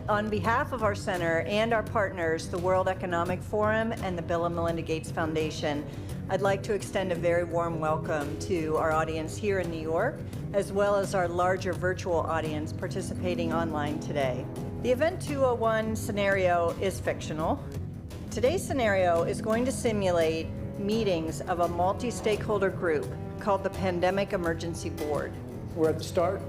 On behalf of our center and our partners, the World Economic Forum and the Bill and Melinda Gates Foundation, I'd like to extend a very warm welcome to our audience here in New York, as well as our larger virtual audience participating online today. The Event 201 scenario is fictional. Today's scenario is going to simulate meetings of a multi-stakeholder group called the Pandemic Emergency Board. We're at the start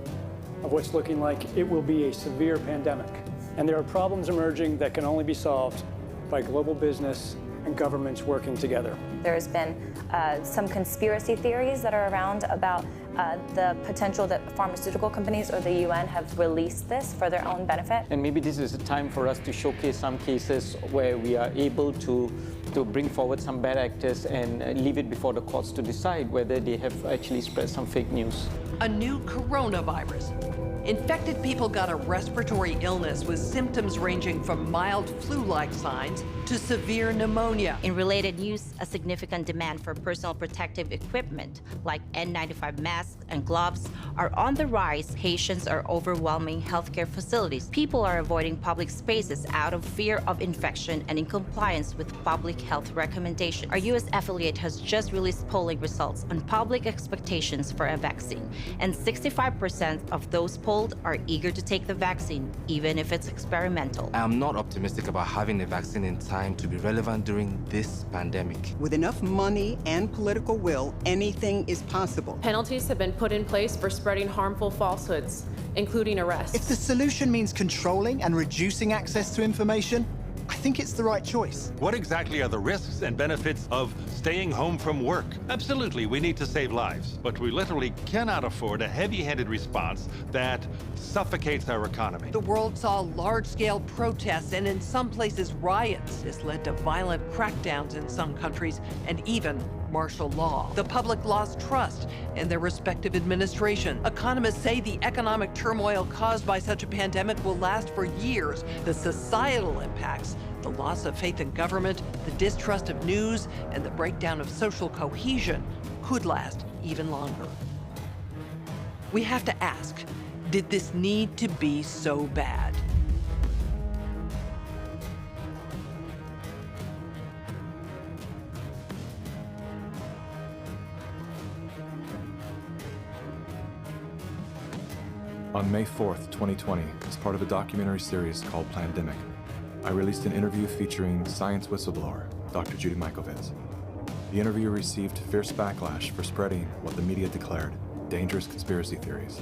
of what's looking like it will be a severe pandemic. And there are problems emerging that can only be solved by global business and governments working together. There's been some conspiracy theories that are around about the potential that pharmaceutical companies or the UN have released this for their own benefit. And maybe this is a time for us to showcase some cases where we are able to bring forward some bad actors and leave it before the courts to decide whether they have actually spread some fake news. A new coronavirus. Infected people got a respiratory illness with symptoms ranging from mild flu-like signs to severe pneumonia. In related news, a significant demand for personal protective equipment like N95 masks and gloves are on the rise. Patients are overwhelming healthcare facilities. People are avoiding public spaces out of fear of infection and in compliance with public health recommendations. Our U.S. affiliate has just released polling results on public expectations for a vaccine, and 65% of those polled are eager to take the vaccine, even if it's experimental. I'm not optimistic about having a vaccine in time to be relevant during this pandemic. With enough money and political will, anything is possible. Penalties have been put in place for spreading harmful falsehoods, including arrests. If the solution means controlling and reducing access to information, I think it's the right choice. What exactly are the risks and benefits of staying home from work? Absolutely, we need to save lives, but we literally cannot afford a heavy-handed response that suffocates our economy. The world saw large-scale protests and in some places riots. This led to violent crackdowns in some countries and even martial law. The public lost trust in their respective administration. Economists say the economic turmoil caused by such a pandemic will last for years. The societal impacts, the loss of faith in government, the distrust of news, and the breakdown of social cohesion could last even longer. We have to ask, did this need to be so bad? On May 4th, 2020, as part of a documentary series called Plandemic, I released an interview featuring science whistleblower, Dr. Judy Mikovits. The interview received fierce backlash for spreading what the media declared dangerous conspiracy theories.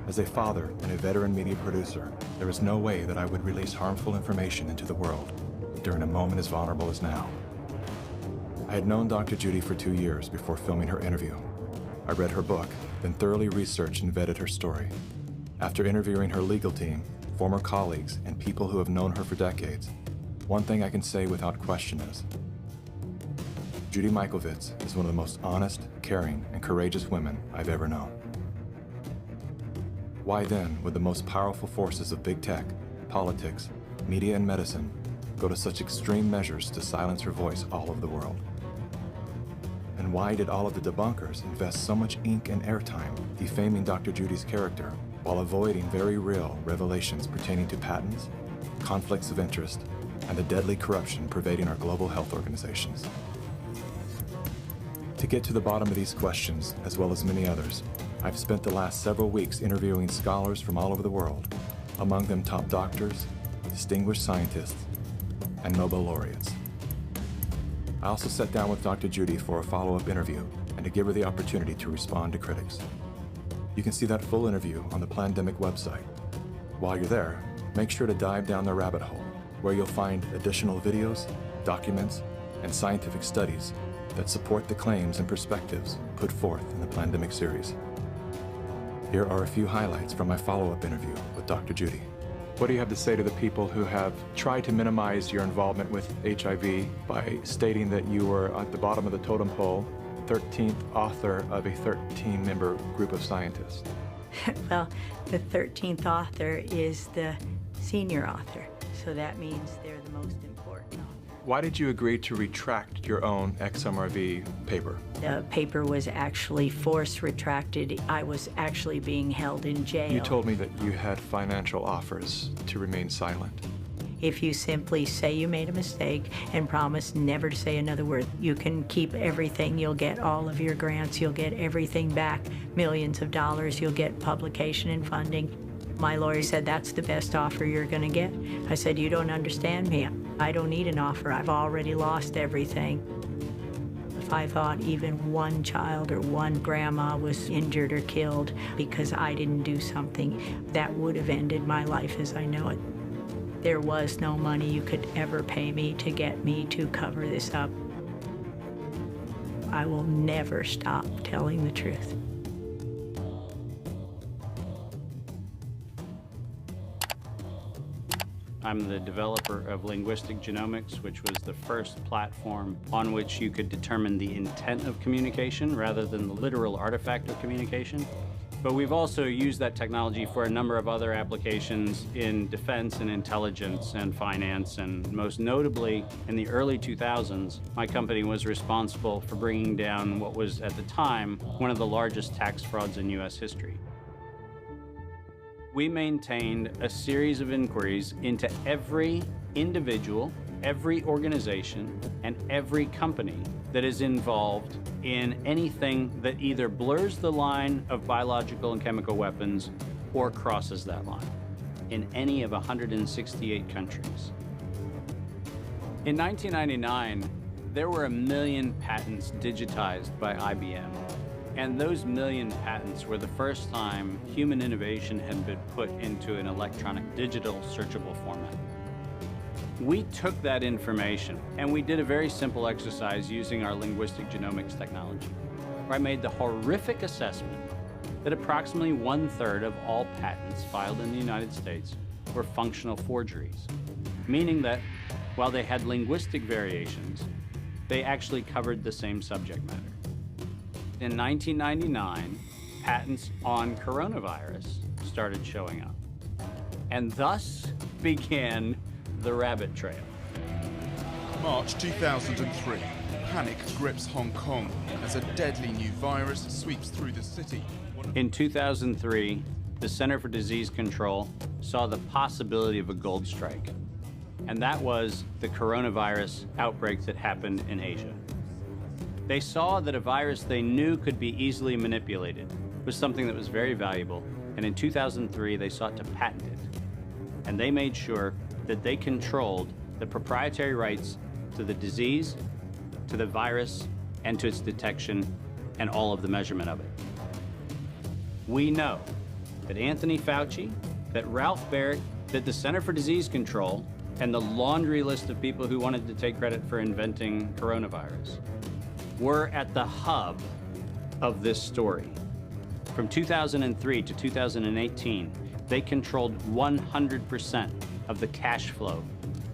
As a father and a veteran media producer, there was no way that I would release harmful information into the world during a moment as vulnerable as now. I had known Dr. Judy for 2 years before filming her interview. I read her book, then thoroughly researched and vetted her story. After interviewing her legal team, former colleagues, and people who have known her for decades, one thing I can say without question is, Judy Mikovits is one of the most honest, caring, and courageous women I've ever known. Why then would the most powerful forces of big tech, politics, media, and medicine go to such extreme measures to silence her voice all over the world? And why did all of the debunkers invest so much ink and airtime defaming Dr. Judy's character while avoiding very real revelations pertaining to patents, conflicts of interest, and the deadly corruption pervading our global health organizations? To get to the bottom of these questions, as well as many others, I've spent the last several weeks interviewing scholars from all over the world, among them top doctors, distinguished scientists, and Nobel laureates. I also sat down with Dr. Judy for a follow-up interview and to give her the opportunity to respond to critics. You can see that full interview on the Plandemic website. While you're there, make sure to dive down the rabbit hole, where you'll find additional videos, documents, and scientific studies that support the claims and perspectives put forth in the Plandemic series. Here are a few highlights from my follow-up interview with Dr. Judy. What do you have to say to the people who have tried to minimize your involvement with HIV by stating that you were at the bottom of the totem pole, 13th author of a 13-member group of scientists? Well, the 13th author is the senior author, so that means they're the most important author. Why did you agree to retract your own XMRV paper? The paper was actually force retracted. I was actually being held in jail. You told me that you had financial offers to remain silent. If you simply say you made a mistake and promise never to say another word, you can keep everything. You'll get all of your grants. You'll get everything back, millions of dollars. You'll get publication and funding. My lawyer said, that's the best offer you're going to get. I said, you don't understand me. I don't need an offer. I've already lost everything. If I thought even one child or one grandma was injured or killed because I didn't do something, that would have ended my life as I know it. There was no money you could ever pay me to get me to cover this up. I will never stop telling the truth. I'm the developer of Linguistic Genomics, which was the first platform on which you could determine the intent of communication rather than the literal artifact of communication. But we've also used that technology for a number of other applications in defense and intelligence and finance, and most notably, in the early 2000s, my company was responsible for bringing down what was, at the time, one of the largest tax frauds in U.S. history. We maintained a series of inquiries into every individual, every organization, and every company that is involved in anything that either blurs the line of biological and chemical weapons or crosses that line in any of 168 countries. In 1999, there were 1 million patents digitized by IBM. And those 1 million patents were the first time human innovation had been put into an electronic digital searchable format. We took that information and we did a very simple exercise using our linguistic genomics technology, where I made the horrific assessment that approximately 1/3 of all patents filed in the United States were functional forgeries, meaning that while they had linguistic variations, they actually covered the same subject matter. In 1999, patents on coronavirus started showing up, and thus began the rabbit trail. March 2003, panic grips Hong Kong as a deadly new virus sweeps through the city. In 2003, the Center for Disease Control saw the possibility of a gold strike, and that was the coronavirus outbreak that happened in Asia. They saw that a virus they knew could be easily manipulated was something that was very valuable, and in 2003 they sought to patent it. And they made sure that they controlled the proprietary rights to the disease, to the virus, and to its detection, and all of the measurement of it. We know that Anthony Fauci, that Ralph Baric, that the Center for Disease Control, and the laundry list of people who wanted to take credit for inventing coronavirus were at the hub of this story. From 2003 to 2018, they controlled 100% of the cash flow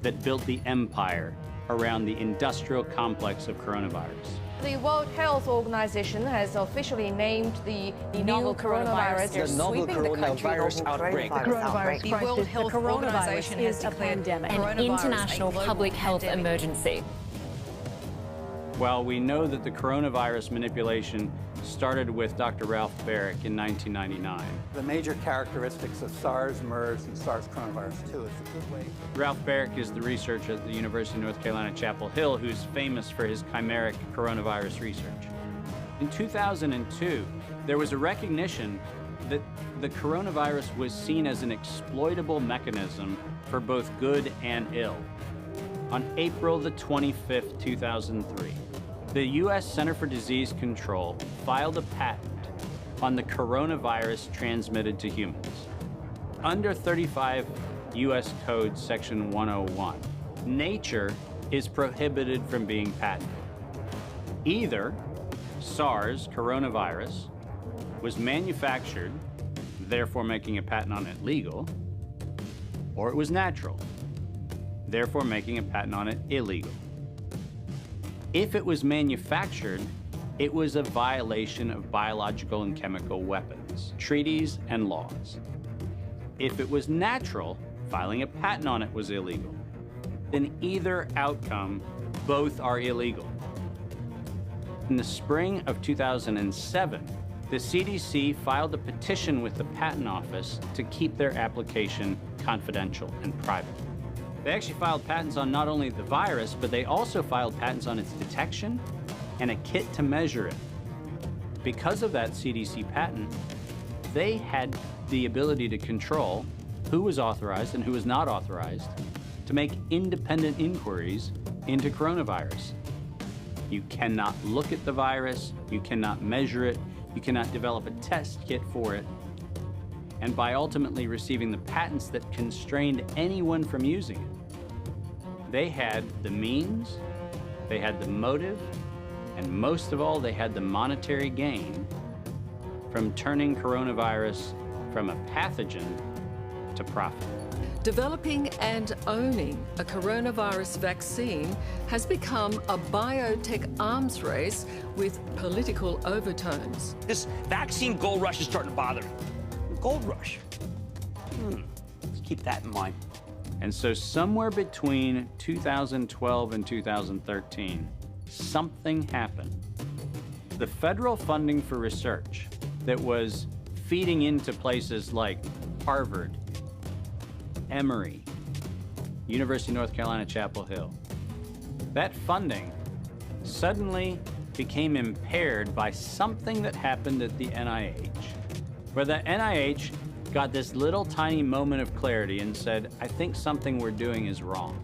that built the empire around the industrial complex of coronavirus. The World Health Organization has officially named the novel coronavirus the novel coronavirus outbreak. The World Health Organization is a pandemic, an international public health emergency. While we know that the coronavirus manipulation started with Dr. Ralph Baric in 1999. The major characteristics of SARS, MERS, and SARS coronavirus 2 is a good way. Ralph Baric is the researcher at the University of North Carolina, Chapel Hill, who's famous for his chimeric coronavirus research. In 2002, there was a recognition that the coronavirus was seen as an exploitable mechanism for both good and ill. On April the 25th, 2003, the U.S. Center for Disease Control filed a patent on the coronavirus transmitted to humans. Under 35 U.S. Code Section 101, nature is prohibited from being patented. Either SARS coronavirus was manufactured, therefore making a patent on it legal, or it was natural, therefore making a patent on it illegal. If it was manufactured, it was a violation of biological and chemical weapons, treaties, and laws. If it was natural, filing a patent on it was illegal. then either outcome, both are illegal. In the spring of 2007, the CDC filed a petition with the Patent Office to keep their application confidential and private. They actually filed patents on not only the virus, but they also filed patents on its detection and a kit to measure it. Because of that CDC patent, they had the ability to control who was authorized and who was not authorized to make independent inquiries into coronavirus. You cannot look at the virus, you cannot measure it, you cannot develop a test kit for it. And by ultimately receiving the patents that constrained anyone from using it, they had the means, they had the motive, and most of all, they had the monetary gain from turning coronavirus from a pathogen to profit. Developing and owning a coronavirus vaccine has become a biotech arms race with political overtones. This vaccine gold rush is starting to bother me. Gold rush. Let's keep that in mind. And so somewhere between 2012 and 2013, something happened. The federal funding for research that was feeding into places like Harvard, Emory, University of North Carolina, Chapel Hill, that funding suddenly became impaired by something that happened at the NIH, where the NIH got this little tiny moment of clarity and said, I think something we're doing is wrong.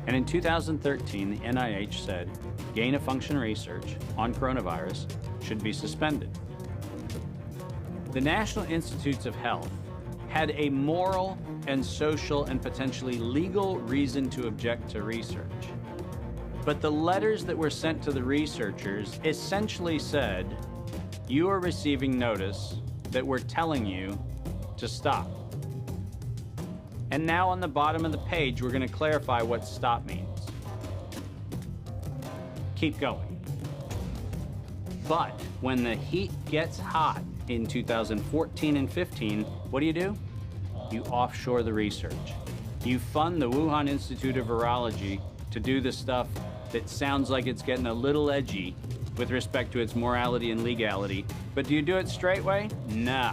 And in 2013, the NIH said, gain-of-function research on coronavirus should be suspended. The National Institutes of Health had a moral and social and potentially legal reason to object to research. But the letters that were sent to the researchers essentially said, you are receiving notice that we're telling you to stop. And now on the bottom of the page, we're going to clarify what stop means. Keep going. But when the heat gets hot in 2014 and 15, what do? You offshore the research. You fund the Wuhan Institute of Virology to do the stuff that sounds like it's getting a little edgy with respect to its morality and legality. But do you do it straight way? No.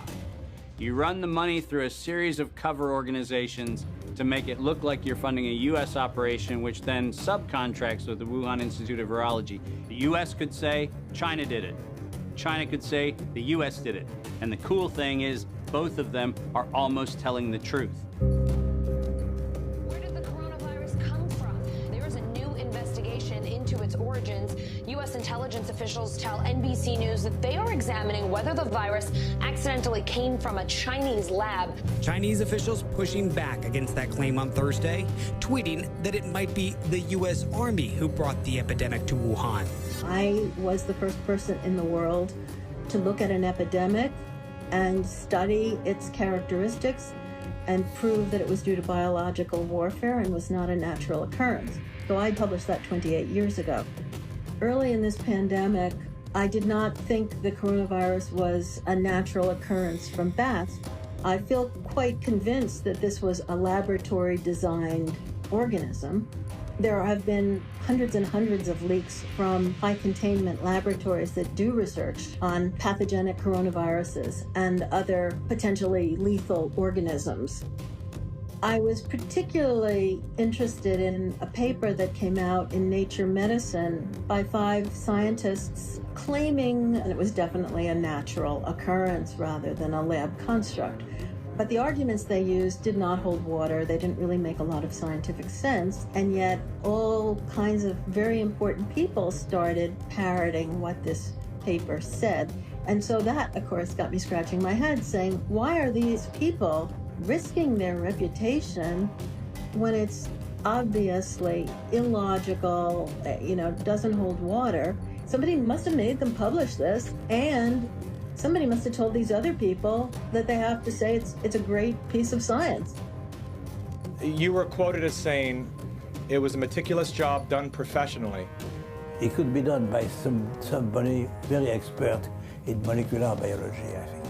You run the money through a series of cover organizations to make it look like you're funding a U.S. operation, which then subcontracts with the Wuhan Institute of Virology. The U.S. could say, China did it. China could say, the U.S. did it. And the cool thing is, both of them are almost telling the truth. Where did the coronavirus come from? There is a new investigation into its origins. U.S. intelligence officials tell NBC News that they are examining whether the virus accidentally came from a Chinese lab. Chinese officials pushing back against that claim on Thursday, tweeting that it might be the U.S. Army who brought the epidemic to Wuhan. I was the first person in the world to look at an epidemic and study its characteristics and prove that it was due to biological warfare and was not a natural occurrence. So I published that 28 years ago. Early in this pandemic, I did not think the coronavirus was a natural occurrence from bats. I feel quite convinced that this was a laboratory-designed organism. There have been hundreds and hundreds of leaks from high-containment laboratories that do research on pathogenic coronaviruses and other potentially lethal organisms. I was particularly interested in a paper that came out in Nature Medicine by 5 scientists claiming that it was definitely a natural occurrence rather than a lab construct. But the arguments they used did not hold water. They didn't really make a lot of scientific sense. And yet all kinds of very important people started parroting what this paper said. And so that, of course, got me scratching my head saying, why are these people risking their reputation when it's obviously illogical, doesn't hold water? Somebody must have made them publish this, and somebody must have told these other people that they have to say it's a great piece of science. You were quoted as saying it was a meticulous job done professionally. It could be done by somebody very expert in molecular biology, I think.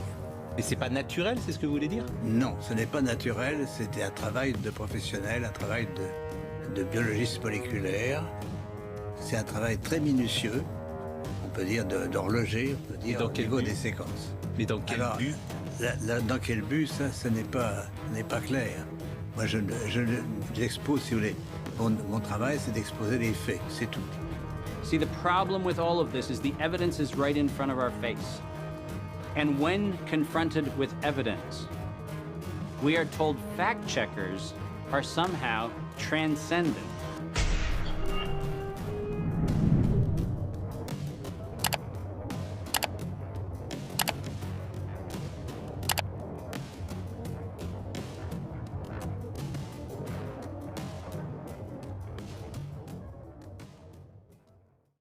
Mais c'est pas naturel, c'est ce que vous voulez dire? Non, ce n'est pas naturel, c'était un travail de professionnel, un travail de biologiste moléculaire. C'est un travail très minutieux, on peut dire d'horloger, on peut dire au niveau des séquences. Mais dans quel but? Dans quel but, ça n'est pas clair. Moi, j'expose, si vous voulez, mon travail, c'est d'exposer les faits, c'est tout. See, the problem with all of this is the evidence is right in front of our face. And when confronted with evidence, we are told fact checkers are somehow transcendent.